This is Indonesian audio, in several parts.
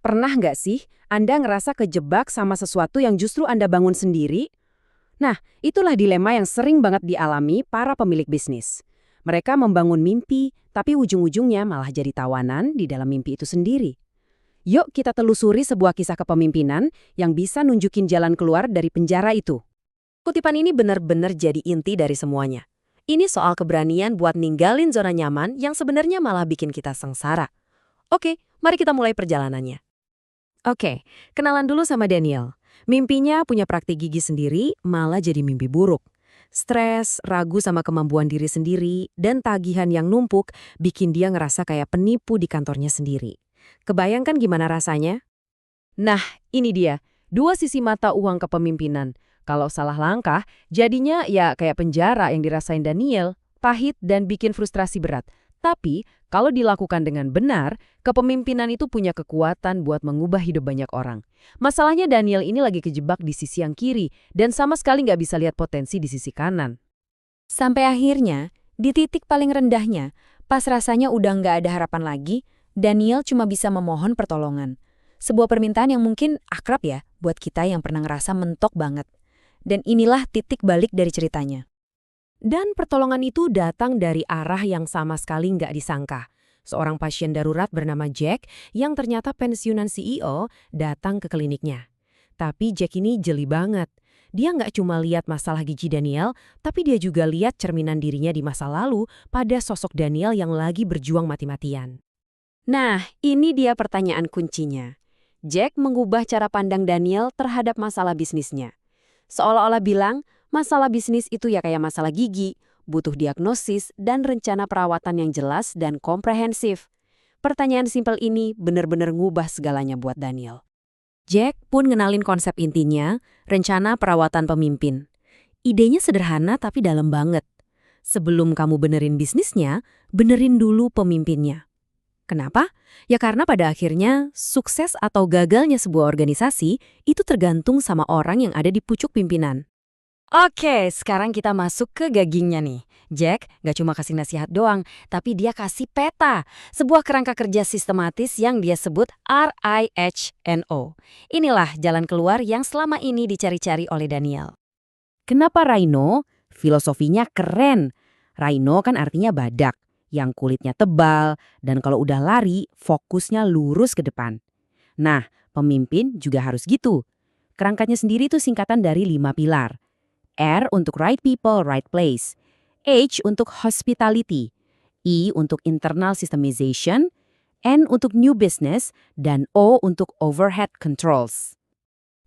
Pernah nggak sih Anda ngerasa kejebak sama sesuatu yang justru Anda bangun sendiri? Nah, itulah dilema yang sering banget dialami para pemilik bisnis. Mereka membangun mimpi, tapi ujung-ujungnya malah jadi tawanan di dalam mimpi itu sendiri. Yuk kita telusuri sebuah kisah kepemimpinan yang bisa nunjukin jalan keluar dari penjara itu. Kutipan ini benar-benar jadi inti dari semuanya. Ini soal keberanian buat ninggalin zona nyaman yang sebenarnya malah bikin kita sengsara. Oke, mari kita mulai perjalanannya. Oke, kenalan dulu sama Daniel. Mimpinya punya praktik gigi sendiri, malah jadi mimpi buruk. Stres, ragu sama kemampuan diri sendiri, dan tagihan yang numpuk bikin dia ngerasa kayak penipu di kantornya sendiri. Kebayangkan gimana rasanya? Nah, ini dia, dua sisi mata uang kepemimpinan. Kalau salah langkah, jadinya ya kayak penjara yang dirasain Daniel, pahit dan bikin frustrasi berat. Tapi, kalau dilakukan dengan benar, kepemimpinan itu punya kekuatan buat mengubah hidup banyak orang. Masalahnya Daniel ini lagi kejebak di sisi yang kiri dan sama sekali nggak bisa lihat potensi di sisi kanan. Sampai akhirnya, di titik paling rendahnya, pas rasanya udah nggak ada harapan lagi, Daniel cuma bisa memohon pertolongan. Sebuah permintaan yang mungkin akrab ya buat kita yang pernah ngerasa mentok banget. Dan inilah titik balik dari ceritanya. Dan pertolongan itu datang dari arah yang sama sekali nggak disangka. Seorang pasien darurat bernama Jack yang ternyata pensiunan CEO datang ke kliniknya. Tapi Jack ini jeli banget. Dia nggak cuma lihat masalah gigi Daniel, tapi dia juga lihat cerminan dirinya di masa lalu pada sosok Daniel yang lagi berjuang mati-matian. Nah, ini dia pertanyaan kuncinya. Jack mengubah cara pandang Daniel terhadap masalah bisnisnya. Seolah-olah bilang, masalah bisnis itu ya kayak masalah gigi, butuh diagnosis dan rencana perawatan yang jelas dan komprehensif. Pertanyaan simpel ini benar-benar ngubah segalanya buat Daniel. Jack pun ngenalin konsep intinya, rencana perawatan pemimpin. Idenya sederhana tapi dalam banget. Sebelum kamu benerin bisnisnya, benerin dulu pemimpinnya. Kenapa? Ya karena pada akhirnya, sukses atau gagalnya sebuah organisasi itu tergantung sama orang yang ada di pucuk pimpinan. Oke, sekarang kita masuk ke gagingnya nih. Jack gak cuma kasih nasihat doang, tapi dia kasih peta. Sebuah kerangka kerja sistematis yang dia sebut RIHNO. Inilah jalan keluar yang selama ini dicari-cari oleh Daniel. Kenapa Rhino? Filosofinya keren. Rhino kan artinya badak, yang kulitnya tebal, dan kalau udah lari, fokusnya lurus ke depan. Nah, pemimpin juga harus gitu. Kerangkanya sendiri itu singkatan dari 5 pilar. R untuk right people, right place. H untuk hospitality. I untuk internal systemization. N untuk new business. Dan O untuk overhead controls.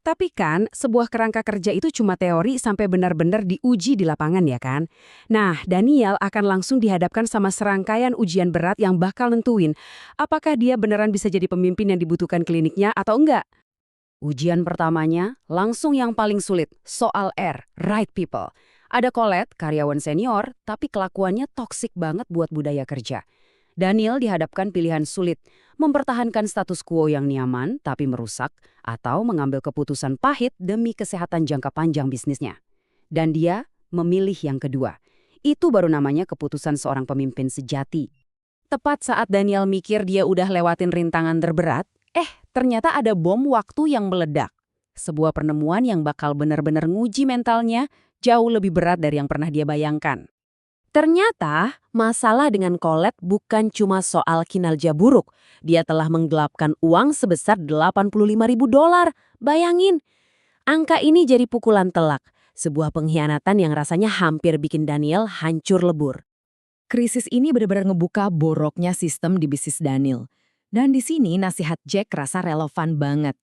Tapi kan, sebuah kerangka kerja itu cuma teori sampai benar-benar diuji di lapangan ya kan? Nah, Daniel akan langsung dihadapkan sama serangkaian ujian berat yang bakal nentuin apakah dia beneran bisa jadi pemimpin yang dibutuhkan kliniknya atau enggak. Ujian pertamanya langsung yang paling sulit, soal R, right people. Ada Colette, karyawan senior, tapi kelakuannya toksik banget buat budaya kerja. Daniel dihadapkan pilihan sulit, mempertahankan status quo yang nyaman tapi merusak, atau mengambil keputusan pahit demi kesehatan jangka panjang bisnisnya. Dan dia memilih yang kedua. Itu baru namanya keputusan seorang pemimpin sejati. Tepat saat Daniel mikir dia udah lewatin rintangan terberat, ternyata ada bom waktu yang meledak. Sebuah penemuan yang bakal benar-benar nguji mentalnya jauh lebih berat dari yang pernah dia bayangkan. Ternyata, masalah dengan Colette bukan cuma soal kinerja buruk. Dia telah menggelapkan uang sebesar $85.000. Bayangin, angka ini jadi pukulan telak. Sebuah pengkhianatan yang rasanya hampir bikin Daniel hancur lebur. Krisis ini benar-benar ngebuka boroknya sistem di bisnis Daniel. Dan di sini nasihat Jack rasa relevan banget.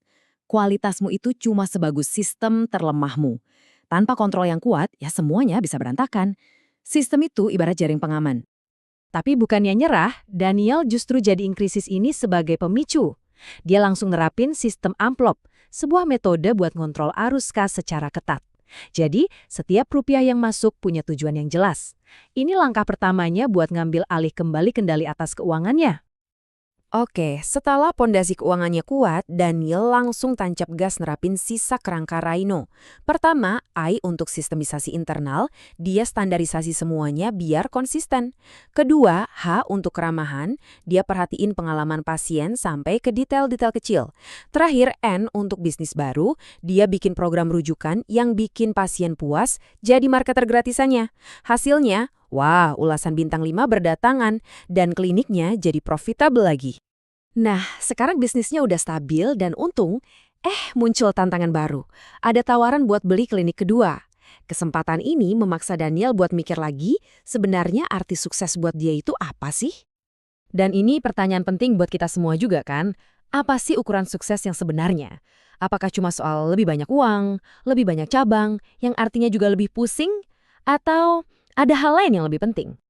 Kualitasmu itu cuma sebagus sistem terlemahmu. Tanpa kontrol yang kuat, ya semuanya bisa berantakan. Sistem itu ibarat jaring pengaman. Tapi bukannya nyerah, Daniel justru jadiin krisis ini sebagai pemicu. Dia langsung nerapin sistem amplop, sebuah metode buat ngontrol arus kas secara ketat. Jadi, setiap rupiah yang masuk punya tujuan yang jelas. Ini langkah pertamanya buat ngambil alih kembali kendali atas keuangannya. Oke, setelah pondasi keuangannya kuat, Daniel langsung tancap gas nerapin sisa kerangka Rhino. Pertama, I untuk sistemisasi internal, dia standarisasi semuanya biar konsisten. Kedua, H untuk keramahan, dia perhatiin pengalaman pasien sampai ke detail-detail kecil. Terakhir, N untuk bisnis baru, dia bikin program rujukan yang bikin pasien puas jadi marketer gratisannya. Hasilnya, wah, ulasan bintang 5 berdatangan dan kliniknya jadi profitable lagi. Nah, sekarang bisnisnya udah stabil dan untung, muncul tantangan baru. Ada tawaran buat beli klinik kedua. Kesempatan ini memaksa Daniel buat mikir lagi, sebenarnya arti sukses buat dia itu apa sih? Dan ini pertanyaan penting buat kita semua juga kan? Apa sih ukuran sukses yang sebenarnya? Apakah cuma soal lebih banyak uang, lebih banyak cabang, yang artinya juga lebih pusing? Atau ada hal lain yang lebih penting?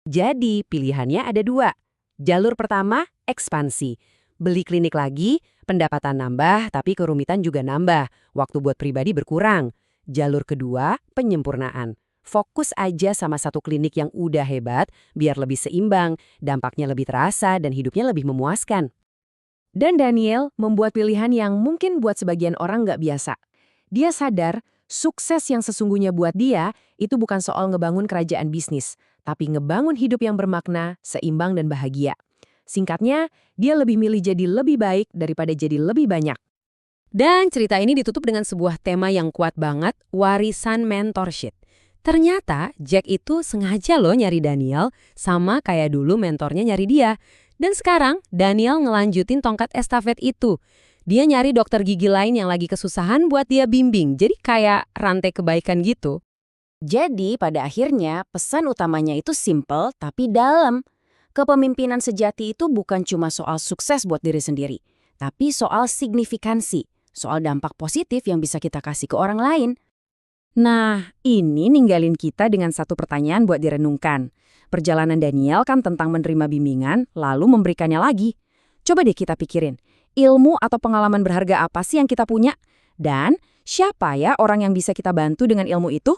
Jadi, pilihannya ada dua. Jalur pertama, ekspansi. Beli klinik lagi, pendapatan nambah, tapi kerumitan juga nambah. Waktu buat pribadi berkurang. Jalur kedua, penyempurnaan. Fokus aja sama satu klinik yang udah hebat, biar lebih seimbang, dampaknya lebih terasa, dan hidupnya lebih memuaskan. Dan Daniel membuat pilihan yang mungkin buat sebagian orang nggak biasa. Dia sadar, sukses yang sesungguhnya buat dia, itu bukan soal ngebangun kerajaan bisnis, tapi ngebangun hidup yang bermakna, seimbang dan bahagia. Singkatnya, dia lebih milih jadi lebih baik daripada jadi lebih banyak. Dan cerita ini ditutup dengan sebuah tema yang kuat banget, warisan mentorship. Ternyata Jack itu sengaja loh nyari Daniel, sama kayak dulu mentornya nyari dia. Dan sekarang Daniel ngelanjutin tongkat estafet itu. Dia nyari dokter gigi lain yang lagi kesusahan buat dia bimbing, jadi kayak rantai kebaikan gitu. Jadi pada akhirnya pesan utamanya itu simple tapi dalam. Kepemimpinan sejati itu bukan cuma soal sukses buat diri sendiri, tapi soal signifikansi, soal dampak positif yang bisa kita kasih ke orang lain. Nah, ini ninggalin kita dengan satu pertanyaan buat direnungkan. Perjalanan Daniel kan tentang menerima bimbingan, lalu memberikannya lagi. Coba deh kita pikirin, ilmu atau pengalaman berharga apa sih yang kita punya? Dan siapa ya orang yang bisa kita bantu dengan ilmu itu?